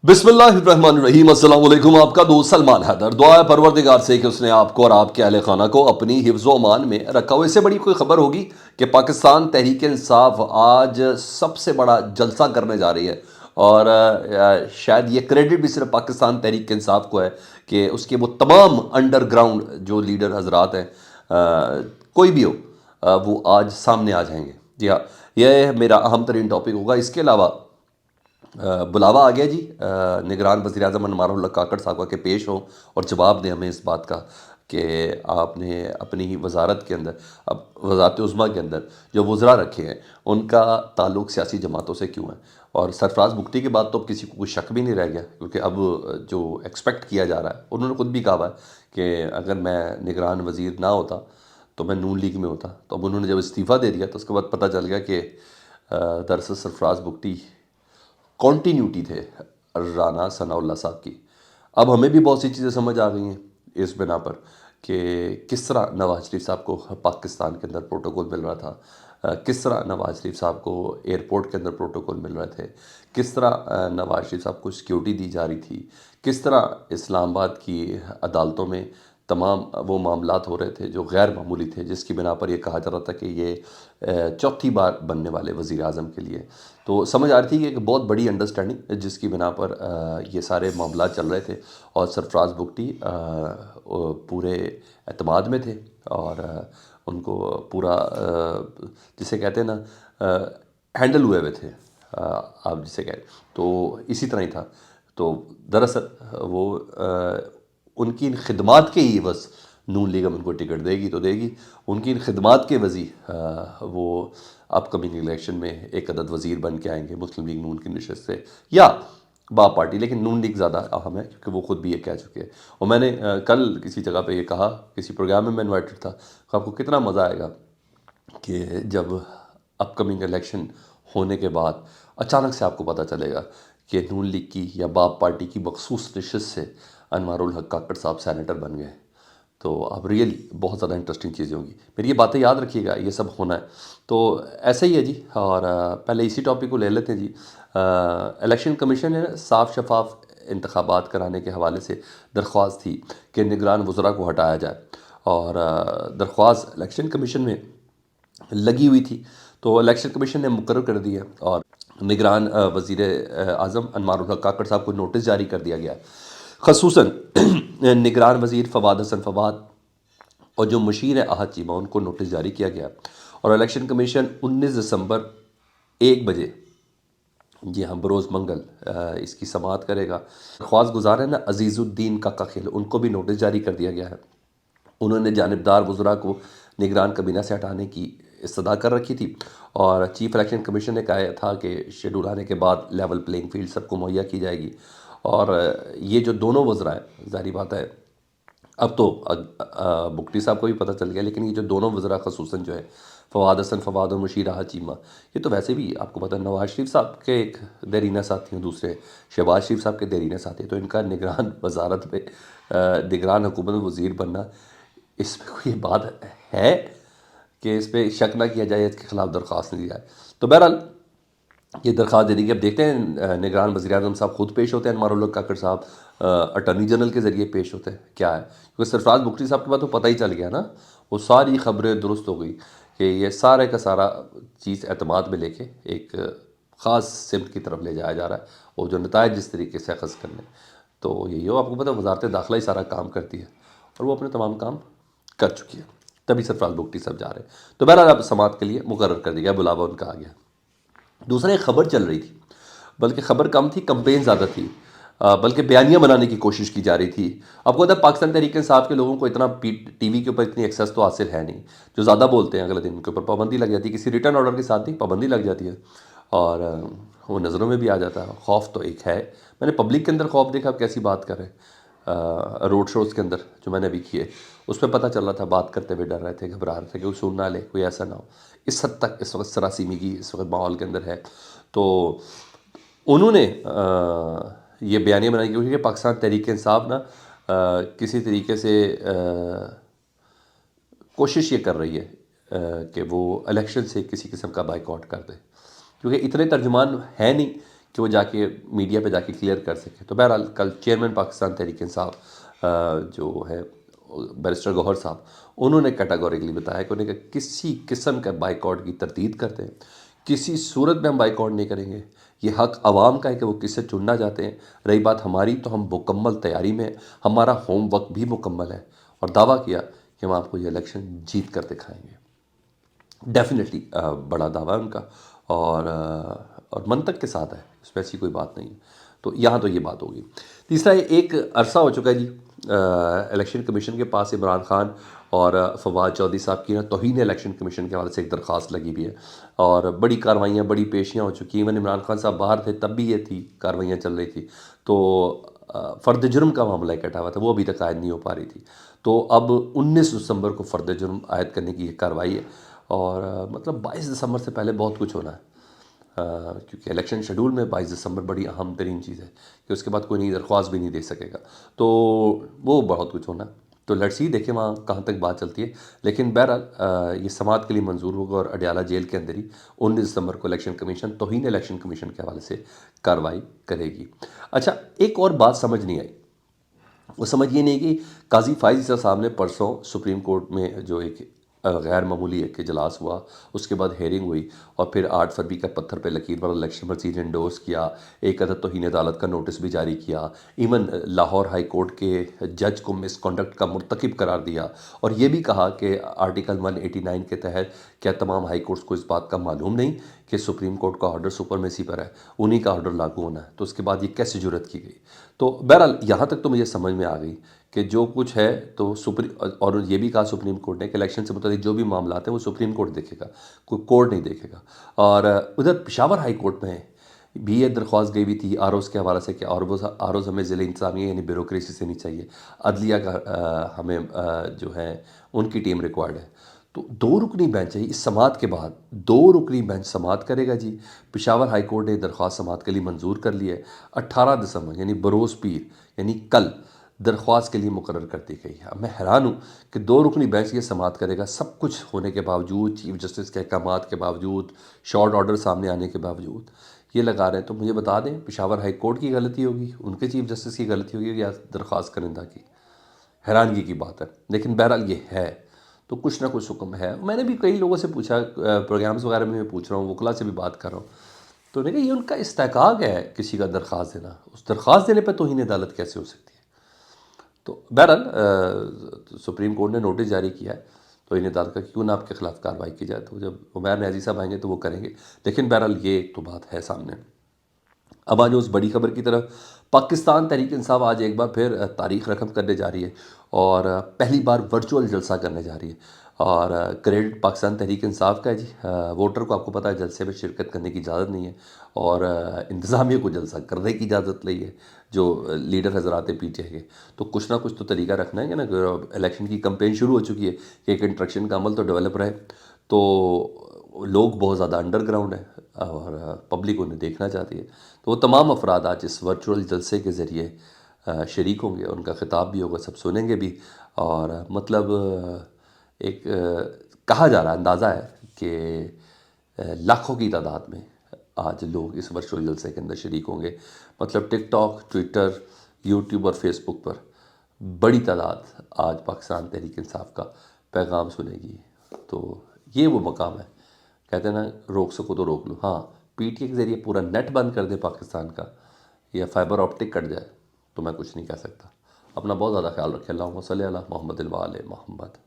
बिस्मिल्लाहिर्रहमानिर्रहीम। अस्सलाम वालेकुम। आपका दोस्त सलमान हैदर। दुआ है परवरदिगार से कि उसने आपको और आपके अहल खाना को अपनी हिफ्ज़ व अमान में रखा हो। इससे बड़ी कोई खबर होगी कि पाकिस्तान तहरीक इंसाफ आज सबसे बड़ा जलसा करने जा रही है। और शायद ये क्रेडिट भी सिर्फ पाकिस्तान तहरीक इंसाफ को है कि उसके वो तमाम अंडरग्राउंड जो लीडर हजरात हैं, कोई भी हो, वो आज सामने आ जाएंगे। जी हाँ, यह मेरा अहम तरीन टॉपिक होगा। इसके अलावा बुलावा आ गया जी निगरान वज़ीर आज़म अनवारुल हक काकड़ साहब का कि पेश हो और जवाब दें हमें इस बात का कि आपने अपनी ही वजारत के अंदर, अब वजारत उज़्मा के अंदर जो वज़रा रखे हैं उनका ताल्लुक़ सियासी जमातों से क्यों है। और सरफराज बुगटी के बाद तो अब किसी को कोई शक भी नहीं रह गया, क्योंकि अब जो एक्सपेक्ट किया जा रहा है, उन्होंने खुद भी कहा है कि अगर मैं निगरान वज़ीर ना होता तो मैं नून लीग में होता। तो अब उन्होंने जब इस्तीफ़ा दे दिया तो उसके बाद पता चल गया कि दरअसल सरफराज बुगटी कॉन्टीन्यूटी थे राना सनाउल्लाह साहब की। अब हमें भी बहुत सी चीज़ें समझ आ गई हैं इस बिना पर कि किस तरह नवाज शरीफ साहब को पाकिस्तान के अंदर प्रोटोकॉल मिल रहा था, किस तरह नवाज शरीफ साहब को एयरपोर्ट के अंदर प्रोटोकॉल मिल रहे थे, किस तरह नवाज शरीफ साहब को सिक्योरिटी दी जा रही थी, किस तरह इस्लामाबाद की अदालतों में तमाम वो मामलात हो रहे थे जो गैर मामूली थे, जिसकी बिना पर यह कहा जा रहा था कि ये चौथी बार बनने वाले वज़ीर आज़म के लिए। तो समझ आ रही थी कि एक बहुत बड़ी अंडरस्टैंडिंग जिसकी बिना पर ये सारे मामलात चल रहे थे और सरफराज बुगटी पूरे एतमाद में थे और उनको पूरा जिसे कहते हैं ना हैंडल हुए हुए थे, आप जिसे कहें तो इसी तरह ही था। तो दरअसल वो उनकी इन खिदमात के ही बस नून लीग उनको टिकट देगी तो देगी। उनकी इन खिदमात के वजी वो अपकमिंग इलेक्शन में एक अदद वज़ीर बन के आएंगे मुस्लिम लीग नून की नशस्त से या बाप पार्टी, लेकिन नून लीग ज़्यादा अहम है क्योंकि वो खुद भी ये कह चुके हैं। और मैंने कल किसी जगह पे ये कहा, किसी प्रोग्राम में मैं इन्वाइटेड था, आपको कितना मज़ा आएगा कि जब अपकमिंग इलेक्शन होने के बाद अचानक से आपको पता चलेगा कि नून लीग की या बाप पार्टी की मखसूस नशस्त से अनवारुल हक काकड़ साहब सैनेटर बन गए। तो अब रियली बहुत ज़्यादा इंटरेस्टिंग चीज़ें होंगी। मेरी ये बातें याद रखिएगा, ये सब होना है। तो ऐसा ही है जी। और पहले इसी टॉपिक को ले लेते हैं जी। इलेक्शन कमीशन ने साफ शफाफ इंतखाबात कराने के हवाले से दरख्वास्त थी कि निगरान वज़रा को हटाया जाए और दरख्वास्त इलेक्शन कमीशन में लगी हुई थी। तो इलेक्शन कमीशन ने मुकर्रर कर दिया और निगरान वज़ीर आज़म अनवारुल हक काकड़ साहब को नोटिस जारी कर दिया गया है। खसूसन निगरान वज़ीर फवाद हसन फवाद और जो मुशीर है आहद चीमा, उनको नोटिस जारी किया गया और इलेक्शन कमीशन 19 दिसंबर 1 बजे, जी हाँ बरोज़ मंगल, इसकी समाअत करेगा। ख्वास गुजार है ना अजीज़ुद्दीन काका खेल, उनको भी नोटिस जारी कर दिया गया है। उन्होंने जानिबदार वज़रा को निगरान कबीना से हटाने की इस्तदा कर रखी थी और चीफ इलेक्शन कमीशन ने कहा था कि शेड्यूल आने के बाद लेवल प्लेइंग फील्ड सबको मुहैया की जाएगी। और ये जो दोनों वज़रा हैं, ज़ाहिर बात है अब तो बुगटी साहब को भी पता चल गया, लेकिन ये जो दोनों वज़रा खसूसन जो है फवाद हसन फवाद और मुशीर आहद चीमा, ये तो वैसे भी आपको पता है नवाज शरीफ साहब के एक देरीना साथी हैं, दूसरे शहबाज शरीफ साहब के देरीना साथी हैं। तो इनका निगरान वजारत पे निगरान हुकूमत में वज़ीर बनना, इसमें कोई बात है कि इस पर शक ना किया जाए, इसके ख़िलाफ़ दरख्वास्त नहीं दी जाए। तो बहरहाल ये दरख्वास्त दे दी कि अब देखते हैं निगरान वज़ीर आज़म साहब खुद पेश होते हैं, अनवारुल हक काकड़ साहब अटर्नी जनरल के ज़रिए पेश होते हैं, क्या है। क्योंकि सरफराज बुगटी साहब के बाद तो पता ही चल गया ना, वो सारी ख़बरें दुरुस्त हो गई कि ये सारे का सारा चीज़ एतमाद में लेके एक ख़ास सिमत की तरफ ले जाया जा रहा है और जो नताइज जिस तरीके से अखज़ करने, तो यही हो। आपको पता है वज़ारत दाखिला ही सारा काम करती है और वो अपने तमाम काम कर चुकी है, तभी सरफराज बुगटी साहब जा रहे हैं। तो बहरहाल अब समाअत के लिए मुकर्रर कर दिया गया, बुलावा उनका आ गया। दूसरा एक ख़बर चल रही थी, बल्कि ख़बर कम थी, कंपेन ज़्यादा थी, बल्कि बयानियाँ बनाने की कोशिश की जा रही थी। आपको पता है पाकिस्तान तहरीक इंसाफ के लोगों को इतना टीवी के ऊपर इतनी एक्सेस तो हासिल है नहीं, जो ज़्यादा बोलते हैं अगले दिन उनके ऊपर पाबंदी लग जाती है, किसी रिटर्न ऑर्डर के साथ ही पाबंदी लग जाती है और वो नज़रों में भी आ जाता है। खौफ तो एक है, मैंने पब्लिक के अंदर खौफ देखा, आप कैसी बात कर रहे हैं। रोड शोज़ के अंदर जो मैंने अभी किए उस पर पता चल रहा था, बात करते हुए डर रहे थे, घबरा रहे थे कि कोई सुन ना ले, कोई ऐसा ना हो। इस हद तक इस वक्त सरासीमी की इस वक्त माहौल के अंदर है। तो उन्होंने ये बयानियाँ बनाई क्योंकि पाकिस्तान तहरीक इंसाफ ना किसी तरीके से कोशिश ये कर रही है कि वो इलेक्शन से किसी किस्म का बाइकआउट कर दे, क्योंकि इतने तर्जुमान हैं नहीं کہ وہ جا کے میڈیا پہ جا کے کلیئر کر سکے. تو بہرحال کل چیئرمین پاکستان تحریک انصاف جو ہے بیرسٹر گوہر صاحب، انہوں نے کیٹاگوریکلی بتایا کہ انہیں کہ کسی قسم کا بائیکاٹ کی تردید کرتے ہیں، کسی صورت میں ہم بائیکاٹ نہیں کریں گے. یہ حق عوام کا ہے کہ وہ کس سے چننا چاہتے ہیں. رہی بات ہماری، تو ہم مکمل تیاری میں ہیں، ہمارا ہوم ورک بھی مکمل ہے، اور دعویٰ کیا کہ ہم آپ کو یہ الیکشن جیت کر دکھائیں گے. ڈیفینیٹلی بڑا دعویٰ ہے ان کا، اور منطق کے ساتھ ہے، اس میں ایسی کوئی بات نہیں ہے. تو یہاں تو یہ بات ہوگی. تیسرا، ایک عرصہ ہو چکا ہے جی الیکشن کمیشن کے پاس عمران خان اور فواد چودھری صاحب کی نا توہین الیکشن کمیشن کے حوالے سے ایک درخواست لگی ہوئی ہے، اور بڑی کارروائیاں، بڑی پیشیاں ہو چکی ہیں. ایون عمران خان صاحب باہر تھے تب بھی یہ تھی، کارروائیاں چل رہی تھی. تو فرد جرم کا معاملہ کٹا ہوا تھا، وہ ابھی تک عائد نہیں ہو پا رہی تھی. تو اب 19 دسمبر کو فرد جرم عائد کرنے کی یہ کارروائی ہے، اور مطلب 22 دسمبر سے پہلے بہت کچھ ہونا ہے، کیونکہ الیکشن شیڈول میں 22 دسمبر بڑی اہم ترین چیز ہے کہ اس کے بعد کوئی نئی درخواست بھی نہیں دے سکے گا. تو وہ بہت کچھ ہونا ہے. تو لیٹس سی، دیکھیں وہاں کہاں تک بات چلتی ہے. لیکن بہرحال یہ سماعت کے لیے منظور ہوگا، اور اڈیالہ جیل کے اندر ہی 19 دسمبر کو الیکشن کمیشن توہین الیکشن کمیشن کے حوالے سے کارروائی کرے گی. اچھا، ایک اور بات سمجھ نہیں آئی. وہ سمجھ یہ نہیں کہ قاضی فائز عیسیٰ صاحب نے پرسوں سپریم کورٹ میں جو ایک غیر معمولی ایک اجلاس ہوا، اس کے بعد ہیئرنگ ہوئی، اور پھر 8 فروری کا پتھر پہ لکیر پر الیکشن مزید انڈورس کیا، ایک عدد توہین عدالت کا نوٹس بھی جاری کیا، ایون لاہور ہائی کورٹ کے جج کو مس کنڈکٹ کا مرتکب قرار دیا، اور یہ بھی کہا کہ آرٹیکل 189 کے تحت کیا تمام ہائی کورٹس کو اس بات کا معلوم نہیں کہ سپریم کورٹ کا آرڈر سپرمیسی پر ہے، انہی کا آرڈر لاگو ہونا ہے. تو اس کے بعد یہ کیسے جرت کی گئی؟ تو بہرحال یہاں تک تو مجھے سمجھ میں آ گئی کہ جو کچھ ہے تو اور یہ بھی کہا سپریم کورٹ نے کہ الیکشن سے متعلق جو بھی معاملات ہیں وہ سپریم کورٹ دیکھے گا، کوئی کورٹ نہیں دیکھے گا. اور ادھر پشاور ہائی کورٹ میں بھی یہ درخواست گئی ہوئی تھی آروز کے حوالے سے کہ آروز ہمیں ضلع انتظامیہ یعنی بیوروکریسی سے نہیں چاہیے، عدلیہ کا ہمیں جو ہے ان کی ٹیم ریکوائرڈ ہے. تو 2 رکنی بینچ ہے، اس سماعت کے بعد 2 رکنی بینچ سماعت کرے گا جی. پشاور ہائی کورٹ نے درخواست سماعت کے لیے منظور کر لی ہے. 18 دسمبر یعنی بروز پیر یعنی کل درخواست کے لیے مقرر کر دی گئی ہے. اب میں حیران ہوں کہ 2 رکنی بینچ یہ سماعت کرے گا، سب کچھ ہونے کے باوجود، چیف جسٹس کے احکامات کے باوجود، شارٹ آرڈر سامنے آنے کے باوجود یہ لگا رہے ہیں. تو مجھے بتا دیں، پشاور ہائی کورٹ کی غلطی ہوگی، ان کے چیف جسٹس کی غلطی ہوگی، یا درخواست کنندہ کی؟ حیرانگی کی بات ہے. لیکن بہرحال یہ ہے، تو کچھ نہ کچھ حکم ہے. میں نے بھی کئی لوگوں سے پوچھا، پروگرامز وغیرہ میں پوچھ رہا ہوں، وکلا سے بھی بات کر رہا ہوں، تو انہوں نے کہا یہ ان کا استحقاق ہے کسی کا درخواست دینا، اس درخواست دینے پہ توہین عدالت کیسے ہو سکتی ہے؟ تو بہرحال سپریم کورٹ نے نوٹس جاری کیا ہے توہین عدالت کا، کیوں نہ آپ کے خلاف کارروائی کی جائے. تو جب عمیر نیازی صاحب آئیں گے تو وہ کریں گے. لیکن بہرحال یہ ایک تو بات ہے سامنے. اب آج اس بڑی خبر کی طرف. پاکستان تحریک انصاف آج ایک بار پھر تاریخ رقم کرنے جا رہی ہے، اور پہلی بار ورچوئل جلسہ کرنے جا رہی ہے. اور کریڈٹ پاکستان تحریک انصاف کا ہے جی. ووٹر کو آپ کو پتہ ہے جلسے میں شرکت کرنے کی اجازت نہیں ہے، اور انتظامیہ کو جلسہ کرنے کی اجازت لی ہے جو لیڈر حضرات پی ٹی آئی کے. تو کچھ نہ کچھ تو طریقہ رکھنا ہے کہ نا. الیکشن کی کمپین شروع ہو چکی ہے کہ ایک انٹریکشن کا عمل تو ڈیولپ رہے. تو لوگ بہت زیادہ انڈر گراؤنڈ ہیں، اور پبلک انہیں دیکھنا چاہتی ہے. تو وہ تمام افراد آج اس ورچوئل جلسے کے ذریعے شریک ہوں گے، ان کا خطاب بھی ہوگا، سب سنیں گے بھی. اور مطلب ایک کہا جا رہا اندازہ ہے کہ لاکھوں کی تعداد میں آج لوگ اس ورچوئل جلسے کے اندر شریک ہوں گے. مطلب ٹک ٹاک، ٹویٹر، یوٹیوب اور فیس بک پر بڑی تعداد آج پاکستان تحریک انصاف کا پیغام سنے گی. تو یہ وہ مقام ہے، کہتے ہیں نا روک سکو تو روک لو. ہاں، پی ٹی اے کے ذریعے پورا نیٹ بند کر دے پاکستان کا، یا فائبر آپٹک کٹ جائے، تو میں کچھ نہیں کہہ سکتا. اپنا بہت زیادہ خیال رکھیں. اللہم صلی علی محمد و آل محمد.